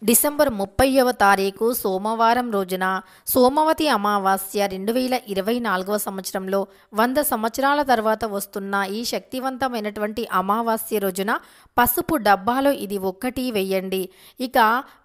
December 30వ తారీఖు సోమవారం రోజున సోమవతి అమావాస్య 2024వ సంవత్సరంలో 100 సంవత్సరాల తర్వాత వస్తున్న ఈ శక్తివంతమైనటువంటి అమావాస్య రోజున పసుపు డబ్బాలో ఇది ఒక్కటి వేయండి. ఇక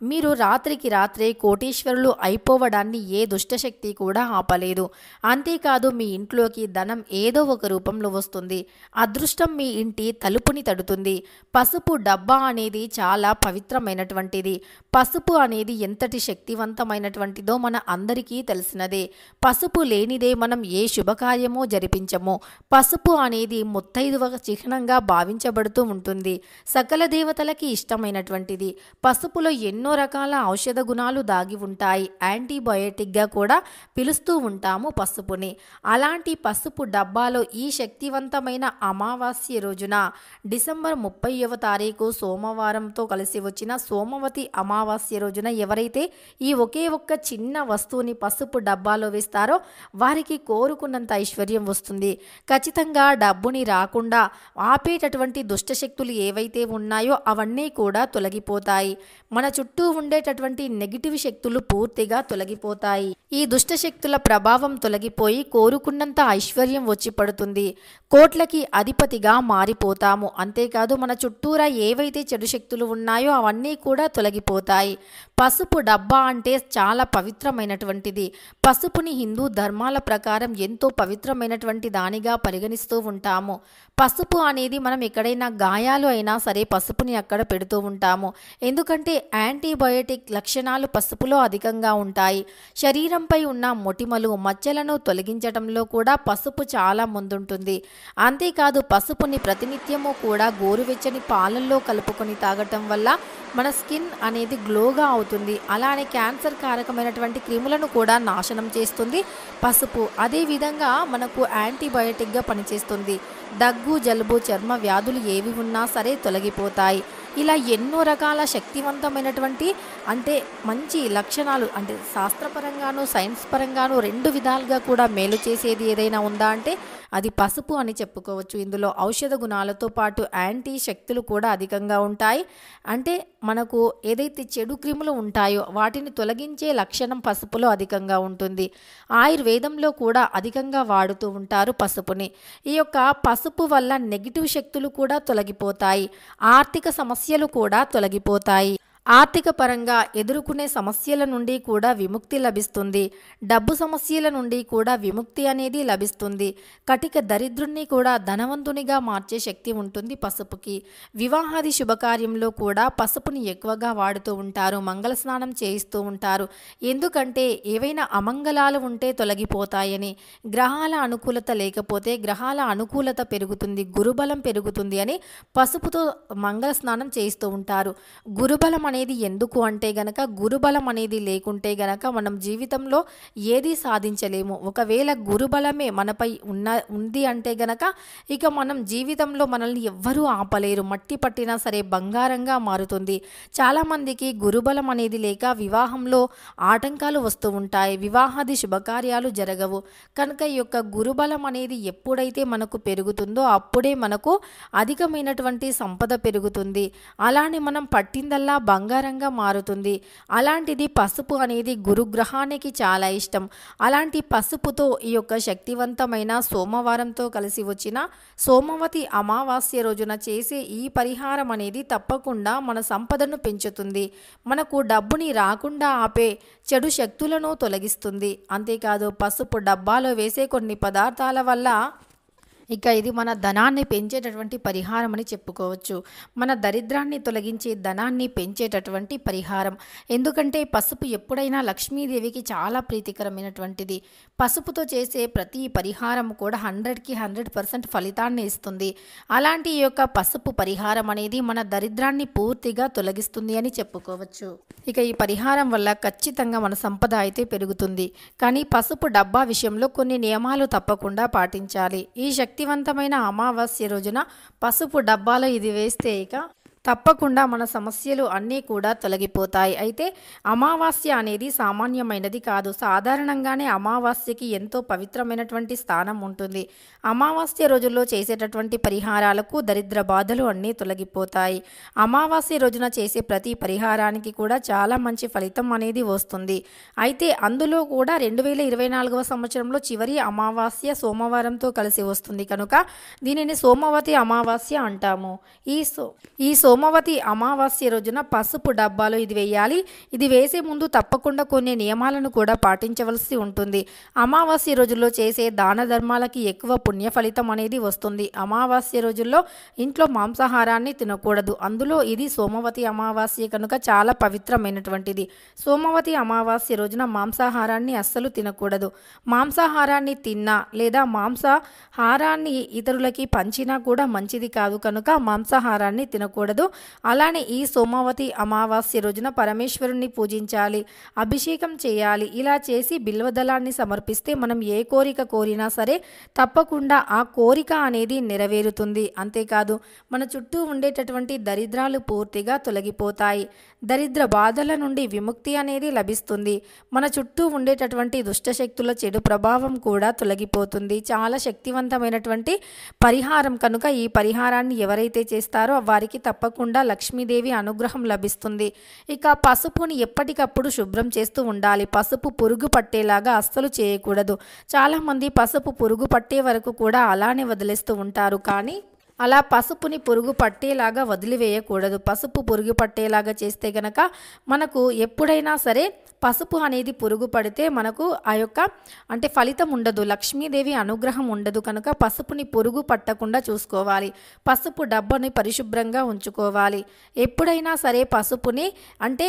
మీరు రాత్రికి రాత్రే కోటీశ్వరులు అయిపోవడాన్ని ఏ దుష్టశక్తి కూడా ఆపలేదు. అంతేకాదు మీ ఇంట్లోకి ధనం ఏదో ఒక రూపంలో వస్తుంది. అదృష్టం మీ ఇంటి తలుపుని తడుతుంది. పసుపు డబ్బా అనేది చాలా పవిత్రమైనటువంటిది. పసుపు అనేది ఎంతటి శక్తివంతమైనటువంటిదో మన అందరికీ తెలిసినదే. పసుపు లేనిదే మనం ఏ శుభకార్యమో జరిపించము. పసుపు అనేది ముత్తైదువ చిహ్నంగా భావించబడుతూ ఉంటుంది. సకల దేవతలకి ఇష్టమైనటువంటిది. పసుపులో ఎన్నో రకాల ఔషధ గుణాలు దాగి ఉంటాయి. యాంటీబయోటిక్గా కూడా పిలుస్తూ ఉంటాము పసుపుని. అలాంటి పసుపు డబ్బాలో ఈ శక్తివంతమైన అమావాస్య రోజున డిసెంబర్ 30వ తారీఖు సోమవారంతో కలిసి వచ్చిన సోమవతి అమావాస్య రోజున ఎవరైతే ఈ ఒకే ఒక్క చిన్న వస్తువుని పసుపు డబ్బాలో వేస్తారో వారికి కోరుకున్నంత ఐశ్వర్యం వస్తుంది. ఖచ్చితంగా డబ్బుని రాకుండా ఆపేటటువంటి దుష్టశక్తులు ఏవైతే ఉన్నాయో అవన్నీ కూడా తొలగిపోతాయి. మన చుట్టూ ఉండేటటువంటి నెగిటివ్ శక్తులు పూర్తిగా తొలగిపోతాయి. ఈ దుష్టశక్తుల ప్రభావం తొలగిపోయి కోరుకున్నంత ఐశ్వర్యం వచ్చి పడుతుంది. కోట్లకి అధిపతిగా మారిపోతాము. అంతేకాదు మన చుట్టూరా ఏవైతే చెడు శక్తులు ఉన్నాయో అవన్నీ కూడా తొలగిపోతాయి. పసుపు డబ్బా అంటే చాలా పవిత్రమైనటువంటిది. పసుపుని హిందూ ధర్మాల ప్రకారం ఎంతో పవిత్రమైనటువంటి దానిగా పరిగణిస్తూ ఉంటాము. పసుపు అనేది మనం ఎక్కడైనా గాయాలు అయినా సరే పసుపుని అక్కడ పెడుతూ ఉంటాము. ఎందుకంటే యాంటీబయోటిక్ లక్షణాలు పసుపులో అధికంగా ఉంటాయి. శరీరంపై ఉన్న మొటిమలు మచ్చలను తొలగించడంలో కూడా పసుపు చాలా ముందుంటుంది. అంతేకాదు పసుపుని ప్రతినిత్యము కూడా గోరువెచ్చని పాలల్లో కలుపుకొని తాగటం వల్ల మన స్కిన్ అనేది గ్లోగా అవుతుంది. అలానే క్యాన్సర్ కారకమైనటువంటి క్రిములను కూడా నాశనం చేస్తుంది పసుపు. అదేవిధంగా మనకు యాంటీబయోటిక్గా పనిచేస్తుంది. దగ్గు, జలుబు, చర్మ వ్యాధులు ఏవి ఉన్నా సరే తొలగిపోతాయి. ఇలా ఎన్నో రకాల శక్తివంతమైనటువంటి అంటే మంచి లక్షణాలు అంటే శాస్త్రపరంగాను సైన్స్ పరంగాను రెండు విధాలుగా కూడా మేలు చేసేది ఏదైనా ఉందా అంటే అది పసుపు అని చెప్పుకోవచ్చు. ఇందులో ఔషధ గుణాలతో పాటు యాంటీ శక్తులు కూడా అధికంగా ఉంటాయి. అంటే మనకు ఏదైతే చెడు క్రిములు ఉంటాయో వాటిని తొలగించే లక్షణం పసుపులో అధికంగా ఉంటుంది. ఆయుర్వేదంలో కూడా అధికంగా వాడుతూ ఉంటారు పసుపుని. ఈ యొక్క పసుపు వల్ల నెగిటివ్ శక్తులు కూడా తొలగిపోతాయి. ఆర్థిక సమస్యలు కూడా తొలగిపోతాయి. ఆర్థిక పరంగా ఎదుర్కొనే సమస్యల నుండి కూడా విముక్తి లభిస్తుంది. డబ్బు సమస్యల నుండి కూడా విముక్తి అనేది లభిస్తుంది. కటిక దరిద్రుణ్ణి కూడా ధనవంతునిగా మార్చే శక్తి ఉంటుంది పసుపుకి. వివాహాది శుభకార్యంలో కూడా పసుపుని ఎక్కువగా వాడుతూ ఉంటారు. మంగళ స్నానం చేయిస్తూ ఉంటారు. ఎందుకంటే ఏవైనా అమంగళాలు ఉంటే తొలగిపోతాయని, గ్రహాల అనుకూలత లేకపోతే గ్రహాల అనుకూలత పెరుగుతుంది, గురుబలం పెరుగుతుంది అని పసుపుతో మంగళ స్నానం చేయిస్తూ ఉంటారు. గురుబలం అనేది ఎందుకు అంటే గనక గురుబలం అనేది లేకుంటే గనక మనం జీవితంలో ఏది సాధించలేము. ఒకవేళ గురుబలమే మనపై ఉంది అంటే గనక ఇక మనం జీవితంలో మనల్ని ఎవ్వరూ ఆపలేరు. మట్టి పట్టినా సరే బంగారంగా మారుతుంది. చాలామందికి గురుబలం అనేది లేక వివాహంలో ఆటంకాలు వస్తూ ఉంటాయి. వివాహాది శుభకార్యాలు జరగవు. కనుక ఈ యొక్క గురుబలం అనేది ఎప్పుడైతే మనకు పెరుగుతుందో అప్పుడే మనకు అధికమైనటువంటి సంపద పెరుగుతుంది. అలానే మనం పట్టిందల్లా బంగారంగా మారుతుంది. అలాంటిది పసుపు అనేది గురుగ్రహానికి చాలా ఇష్టం. అలాంటి పసుపుతో ఈ యొక్క శక్తివంతమైన సోమవారంతో కలిసి వచ్చిన సోమవతి అమావాస్య రోజున చేసే ఈ పరిహారం అనేది తప్పకుండా మన సంపదను పెంచుతుంది. మనకు డబ్బుని రాకుండా ఆపే చెడు శక్తులను తొలగిస్తుంది. అంతేకాదు పసుపు డబ్బాలో వేసే కొన్ని పదార్థాల వల్ల ఇక ఇది మన ధనాన్ని పెంచేటటువంటి పరిహారం అని చెప్పుకోవచ్చు. మన దరిద్రాన్ని తొలగించి ధనాన్ని పెంచేటటువంటి పరిహారం. ఎందుకంటే పసుపు ఎప్పుడైనా లక్ష్మీదేవికి చాలా ప్రీతికరమైనటువంటిది. పసుపుతో చేసే ప్రతి పరిహారం కూడా 100కి 100% ఫలితాన్ని ఇస్తుంది. అలాంటి ఈ యొక్క పసుపు పరిహారం అనేది మన దరిద్రాన్ని పూర్తిగా తొలగిస్తుంది అని చెప్పుకోవచ్చు. ఇక ఈ పరిహారం వల్ల ఖచ్చితంగా మన సంపద అయితే పెరుగుతుంది. కానీ పసుపు డబ్బా విషయంలో కొన్ని నియమాలు తప్పకుండా పాటించాలి. ఈ శక్తివంతమైన అమావాస్య రోజున పసుపు డబ్బాలో ఇది వేస్తే ఇక తప్పకుండా మన సమస్యలు అన్నీ కూడా తొలగిపోతాయి. అయితే అమావాస్య అనేది సామాన్యమైనది కాదు. సాధారణంగానే అమావాస్యకి ఎంతో పవిత్రమైనటువంటి స్థానం ఉంటుంది. అమావాస్య రోజుల్లో చేసేటటువంటి పరిహారాలకు దరిద్ర బాధలు అన్నీ తొలగిపోతాయి. అమావాస్య రోజున చేసే ప్రతి పరిహారానికి కూడా చాలా మంచి ఫలితం అనేది వస్తుంది. అయితే అందులో కూడా 2024వ సంవత్సరంలో చివరి అమావాస్య సోమవారంతో కలిసి వస్తుంది కనుక దీనిని సోమవతి అమావాస్య అంటాము. ఈ సోమవతి అమావాస్య రోజున పసుపు డబ్బాలో ఇది వేయాలి. ఇది వేసే ముందు తప్పకుండా కొన్ని నియమాలను కూడా పాటించవలసి ఉంటుంది. అమావాస్య రోజుల్లో చేసే దాన ధర్మాలకి ఎక్కువ పుణ్య ఫలితం అనేది వస్తుంది. అమావాస్య రోజుల్లో ఇంట్లో మాంసాహారాన్ని తినకూడదు. అందులో ఇది సోమవతి అమావాస్య కనుక చాలా పవిత్రమైనటువంటిది. సోమవతి అమావాస్య రోజున మాంసాహారాన్ని అస్సలు తినకూడదు. మాంసాహారాన్ని తిన్నా లేదా మాంసాహారాన్ని ఇతరులకి పంచినా కూడా మంచిది కాదు కనుక మాంసాహారాన్ని తినకూడదు. అలానే ఈ సోమవతి అమావాస్య రోజున పరమేశ్వరుణ్ణి పూజించాలి, అభిషేకం చేయాలి. ఇలా చేసి బిల్వదళాన్ని సమర్పిస్తే మనం ఏ కోరిక కోరినా సరే తప్పకుండా ఆ కోరిక అనేది నెరవేరుతుంది. అంతేకాదు మన చుట్టూ ఉండేటటువంటి దరిద్రాలు పూర్తిగా తొలగిపోతాయి. దరిద్ర బాధల నుండి విముక్తి అనేది లభిస్తుంది. మన చుట్టూ ఉండేటటువంటి దుష్టశక్తుల చెడు ప్రభావం కూడా తొలగిపోతుంది. చాలా శక్తివంతమైనటువంటి పరిహారం కనుక ఈ పరిహారాన్ని ఎవరైతే చేస్తారో వారికి తప్పకుండా లక్ష్మీదేవి అనుగ్రహం లభిస్తుంది. ఇక పసుపుని ఎప్పటికప్పుడు శుభ్రం చేస్తూ ఉండాలి. పసుపు పురుగు పట్టేలాగా అస్సలు చేయకూడదు. చాలామంది పసుపు పురుగు పట్టే వరకు కూడా అలానే వదిలేస్తూ ఉంటారు. కానీ అలా పసుపుని పురుగు పట్టేలాగా వదిలివేయకూడదు. పసుపు పురుగు పట్టేలాగా చేస్తే గనక మనకు ఎప్పుడైనా సరే పసుపు అనేది పురుగు పడితే మనకు ఆ యొక్క అంటే ఫలితం ఉండదు, లక్ష్మీదేవి అనుగ్రహం ఉండదు. కనుక పసుపుని పురుగు పట్టకుండా చూసుకోవాలి. పసుపు డబ్బాని పరిశుభ్రంగా ఉంచుకోవాలి. ఎప్పుడైనా సరే పసుపుని అంటే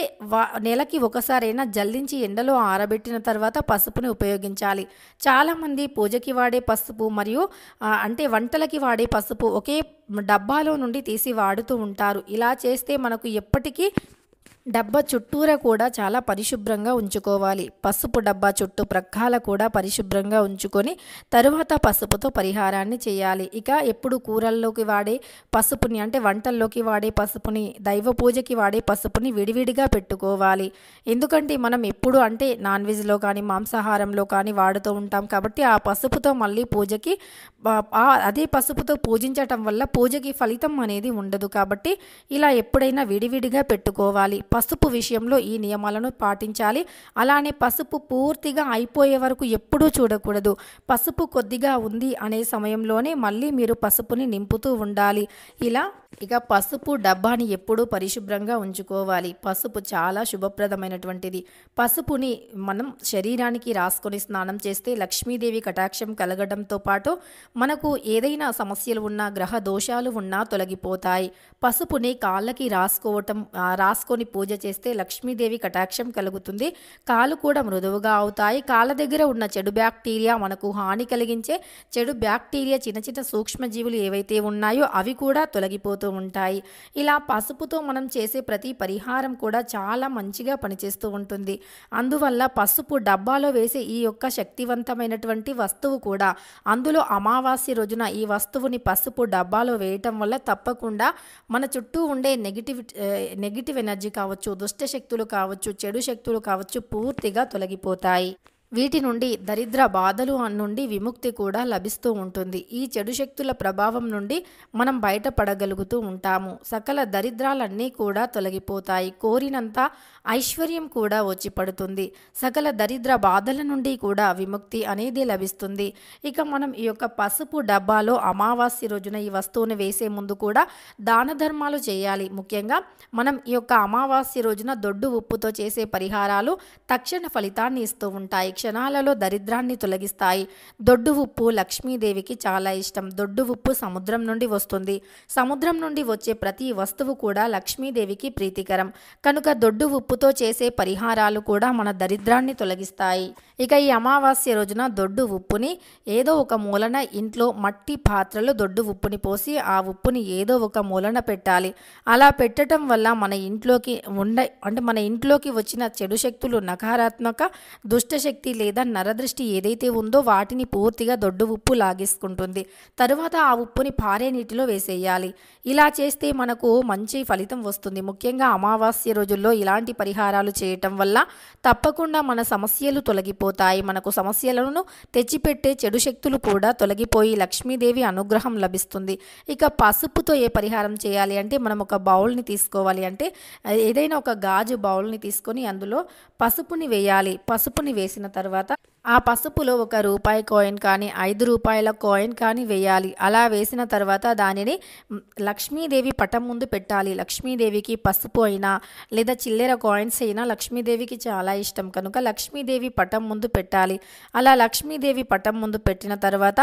నెలకి ఒకసారైనా జల్లించి ఎండలో ఆరబెట్టిన తర్వాత పసుపుని ఉపయోగించాలి. చాలామంది పూజకి వాడే పసుపు మరియు అంటే వంటలకి వాడే పసుపు ఒకే డబ్బాలో నుండి తీసి వాడుతూ ఉంటారు. ఇలా చేస్తే మనకు ఎప్పటికీ డబ్బా చుట్టూరా కూడా చాలా పరిశుభ్రంగా ఉంచుకోవాలి. పసుపు డబ్బా చుట్టూ ప్రక్కాల కూడా పరిశుభ్రంగా ఉంచుకొని తరువాత పసుపుతో పరిహారాన్ని చేయాలి. ఇక ఎప్పుడు కూరల్లోకి వాడే పసుపుని అంటే వంటల్లోకి వాడే పసుపుని, దైవ పూజకి వాడే పసుపుని విడివిడిగా పెట్టుకోవాలి. ఎందుకంటే మనం ఎప్పుడు అంటే నాన్ వెజ్లో కానీ మాంసాహారంలో కానీ వాడుతూ ఉంటాం కాబట్టి ఆ పసుపుతో మళ్ళీ పూజకి అదే పసుపుతో పూజించటం వల్ల పూజకి ఫలితం అనేది ఉండదు. కాబట్టి ఇలా ఎప్పుడైనా విడివిడిగా పెట్టుకోవాలి. పసుపు విషయంలో ఈ నియమాలను పాటించాలి. అలానే పసుపు పూర్తిగా అయిపోయే వరకు ఎప్పుడూ చూడకూడదు. పసుపు కొద్దిగా ఉంది అనే సమయంలోనే మళ్ళీ మీరు పసుపుని నింపుతూ ఉండాలి. ఇక పసుపు డబ్బాని ఎప్పుడూ పరిశుభ్రంగా ఉంచుకోవాలి. పసుపు చాలా శుభప్రదమైనటువంటిది. పసుపుని మనం శరీరానికి రాసుకొని స్నానం చేస్తే లక్ష్మీదేవి కటాక్షం కలగడంతో పాటు మనకు ఏదైనా సమస్యలు ఉన్నా గ్రహ దోషాలు ఉన్నా తొలగిపోతాయి. పసుపుని కాళ్ళకి రాసుకొని పూజ చేస్తే లక్ష్మీదేవి కటాక్షం కలుగుతుంది. కాళ్ళు కూడా మృదువుగా అవుతాయి. కాళ్ళ దగ్గర ఉన్న చెడు బ్యాక్టీరియా, మనకు హాని కలిగించే చెడు బ్యాక్టీరియా, చిన్న చిన్న సూక్ష్మజీవులు ఏవైతే ఉన్నాయో అవి కూడా తొలగిపోతూ ఉంటాయి. ఇలా పసుపుతో మనం చేసే ప్రతి పరిహారం కూడా చాలా మంచిగా పనిచేస్తూ ఉంటుంది. అందువల్ల పసుపు డబ్బాలో వేసే ఈ యొక్క శక్తివంతమైనటువంటి వస్తువు కూడా అందులో అమావాస్య రోజున ఈ వస్తువుని పసుపు డబ్బాలో వేయటం వల్ల తప్పకుండా మన చుట్టూ ఉండే నెగిటివ్ ఎనర్జీ కావచ్చు, దుష్ట శక్తులు కావచ్చు, చెడు శక్తులు కావచ్చు పూర్తిగా తొలగిపోతాయి. వీటి నుండి దరిద్ర బాధలు నుండి విముక్తి కూడా లభిస్తూ ఉంటుంది. ఈ చెడు శక్తుల ప్రభావం నుండి మనం బయటపడగలుగుతూ ఉంటాము. సకల దరిద్రాలన్నీ కూడా తొలగిపోతాయి. కోరినంత ఐశ్వర్యం కూడా వచ్చి పడుతుంది. సకల దరిద్ర బాధల నుండి కూడా విముక్తి అనేది లభిస్తుంది. ఇక మనం ఈ యొక్క పసుపు డబ్బాలో అమావాస్య రోజున ఈ వస్తువును వేసే ముందు కూడా దాన ధర్మాలు చేయాలి. ముఖ్యంగా మనం ఈ యొక్క అమావాస్య రోజున దొడ్డు ఉప్పుతో చేసే పరిహారాలు తక్షణ ఫలితాన్ని ఇస్తూ ఉంటాయి. క్షణాలలో దరిద్రాన్ని తొలగిస్తాయి. దొడ్డు ఉప్పు లక్ష్మీదేవికి చాలా ఇష్టం. దొడ్డు ఉప్పు సముద్రం నుండి వస్తుంది. సముద్రం నుండి వచ్చే ప్రతి వస్తువు కూడా లక్ష్మీదేవికి ప్రీతికరం. కనుక దొడ్డు ఉప్పుతో చేసే పరిహారాలు కూడా మన దరిద్రాన్ని తొలగిస్తాయి. ఇక ఈ అమావాస్య రోజున దొడ్డు ఉప్పుని ఏదో ఒక మూలన ఇంట్లో మట్టి పాత్రలో దొడ్డు ఉప్పుని పోసి ఆ ఉప్పుని ఏదో ఒక మూలన పెట్టాలి. అలా పెట్టడం వల్ల మన ఇంట్లోకి వచ్చిన చెడు శక్తులు, నకారాత్మక దుష్ట శక్తి దృష్టి లేదా నరదృష్టి ఏదైతే ఉందో వాటిని పూర్తిగా దొడ్డు ఉప్పు లాగేసుకుంటుంది. తరువాత ఆ ఉప్పుని పారే నీటిలో వేసేయాలి. ఇలా చేస్తే మనకు మంచి ఫలితం వస్తుంది. ముఖ్యంగా అమావాస్య రోజుల్లో ఇలాంటి పరిహారాలు చేయటం వల్ల తప్పకుండా మన సమస్యలు తొలగిపోతాయి. మనకు సమస్యలను తెచ్చిపెట్టే చెడు శక్తులు కూడా తొలగిపోయి లక్ష్మీదేవి అనుగ్రహం లభిస్తుంది. ఇక పసుపుతో ఏ పరిహారం చేయాలి అంటే మనం ఒక బౌల్ని తీసుకోవాలి. అంటే ఏదైనా ఒక గాజు బౌల్ని తీసుకొని అందులో పసుపుని వేయాలి. పసుపుని వేసిన తర్వాత ఆ పసుపులో ఒక రూపాయి కాయిన్ కానీ 5 రూపాయల కాయిన్ కానీ వేయాలి. అలా వేసిన తర్వాత దానిని లక్ష్మీదేవి పటం ముందు పెట్టాలి. లక్ష్మీదేవికి పసుపు అయినా లేదా చిల్లర కాయిన్స్ అయినా లక్ష్మీదేవికి చాలా ఇష్టం కనుక లక్ష్మీదేవి పటం ముందు పెట్టాలి. అలా లక్ష్మీదేవి పటం ముందు పెట్టిన తర్వాత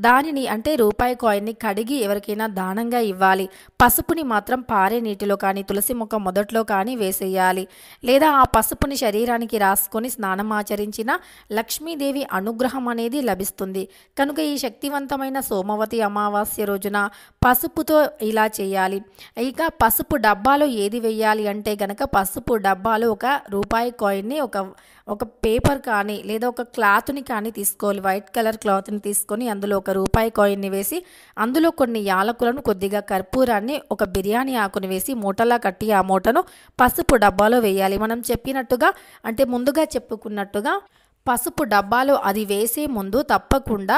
దానిని అంటే రూపాయి కాయిన్ని కడిగి ఎవరికైనా దానంగా ఇవ్వాలి. పసుపుని మాత్రం పారే నీటిలో కానీ తులసి మొక్క మొదట్లో కానీ వేసేయాలి. లేదా ఆ పసుపుని శరీరానికి రాసుకొని స్నానం ఆచరించిన లక్ష్మీదేవి అనుగ్రహం అనేది లభిస్తుంది. కనుక ఈ శక్తివంతమైన సోమవతి అమావాస్య రోజున పసుపుతో ఇలా చేయాలి. ఇక పసుపు డబ్బాలో ఏది వేయాలి అంటే గనక పసుపు డబ్బాలో ఒక రూపాయి కాయిన్ని ఒక పేపర్ కానీ లేదా ఒక క్లాత్ని కానీ తీసుకోవాలి. వైట్ కలర్ క్లాత్ని తీసుకొని అందులో ఒక రూపాయి కాయిన్ని వేసి అందులో కొన్ని యాలకులను కొద్దిగా కర్పూరాన్ని ఒక బిర్యానీ ఆకుని వేసి మూటలా కట్టి ఆ మూటను పసుపు డబ్బాలో వేయాలి. మనం చెప్పినట్టుగా అంటే ముందుగా చెప్పుకున్నట్టుగా పసుపు డబ్బాలో అది వేసే ముందు తప్పకుండా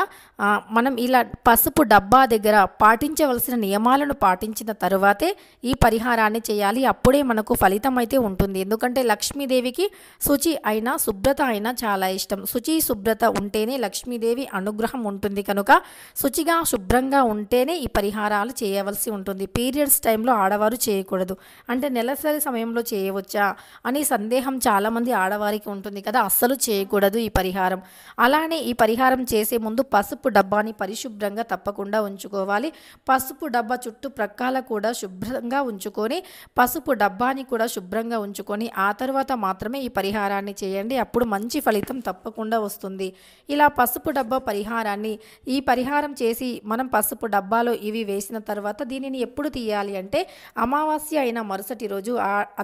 మనం ఇలా పసుపు డబ్బా దగ్గర పాటించవలసిన నియమాలను పాటించిన తరువాతే ఈ పరిహారాన్ని చేయాలి. అప్పుడే మనకు ఫలితం అయితే ఉంటుంది. ఎందుకంటే లక్ష్మీదేవికి శుచి అయినా శుభ్రత అయినా చాలా ఇష్టం. శుచి శుభ్రత ఉంటేనే లక్ష్మీదేవి అనుగ్రహం ఉంటుంది. కనుక శుచిగా శుభ్రంగా ఉంటేనే ఈ పరిహారాలు చేయవలసి ఉంటుంది. పీరియడ్స్ టైంలో ఆడవారు చేయకూడదు. అంటే నెలసరి సమయంలో చేయవచ్చా అని సందేహం చాలామంది ఆడవారికి ఉంటుంది కదా. అస్సలు చేయకూడదు ఈ పరిహారం. అలానే ఈ పరిహారం చేసే ముందు పసుపు డబ్బాని పరిశుభ్రంగా తప్పకుండా ఉంచుకోవాలి. పసుపు డబ్బా చుట్టూ ప్రక్కల కూడా శుభ్రంగా ఉంచుకొని పసుపు డబ్బాని కూడా శుభ్రంగా ఉంచుకొని ఆ తర్వాత మాత్రమే ఈ పరిహారాన్ని చేయండి. అప్పుడు మంచి ఫలితం తప్పకుండా వస్తుంది. ఇలా పసుపు డబ్బా పరిహారాన్ని ఈ పరిహారం చేసి మనం పసుపు డబ్బాలో ఇవి వేసిన తర్వాత దీనిని ఎప్పుడు తీయాలి అంటే అమావాస్య అయిన మరుసటి రోజు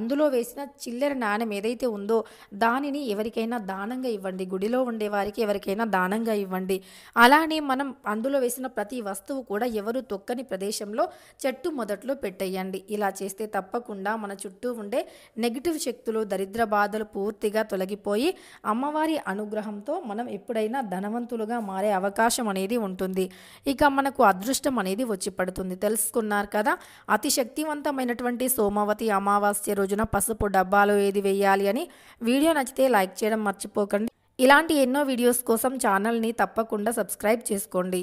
అందులో వేసిన చిల్లర నాణెం ఏదైతే ఉందో దానిని ఎవరికైనా దానంగా ఇవ్వండి. గుడిలో ఉండేవారికి ఎవరికైనా దానంగా ఇవ్వండి. అలానే మనం అందులో వేసిన ప్రతి వస్తువు కూడా ఎవరు తొక్కని ప్రదేశంలో చెట్టు మొదట్లో పెట్టేయండి. ఇలా చేస్తే తప్పకుండా మన చుట్టూ ఉండే నెగిటివ్ శక్తులు దరిద్ర బాధలు పూర్తిగా తొలగిపోయి అమ్మవారి అనుగ్రహంతో మనం ఎప్పుడైనా ధనవంతులుగా మారే అవకాశం అనేది ఉంటుంది. ఇక మనకు అదృష్టం అనేది వచ్చి పడుతుంది. తెలుసుకున్నారు కదా. అతి శక్తివంతమైనటువంటి సోమవతి అమావాస్య రోజున పసుపు డబ్బాలో ఏది వేయాలి అని. వీడియో నచ్చితే లైక్ చేయడం మర్చిపోకండి. ఇలాంటి ఎన్నో వీడియోస్ కోసం ఛానల్ని తప్పకుండా సబ్స్క్రైబ్ చేసుకోండి.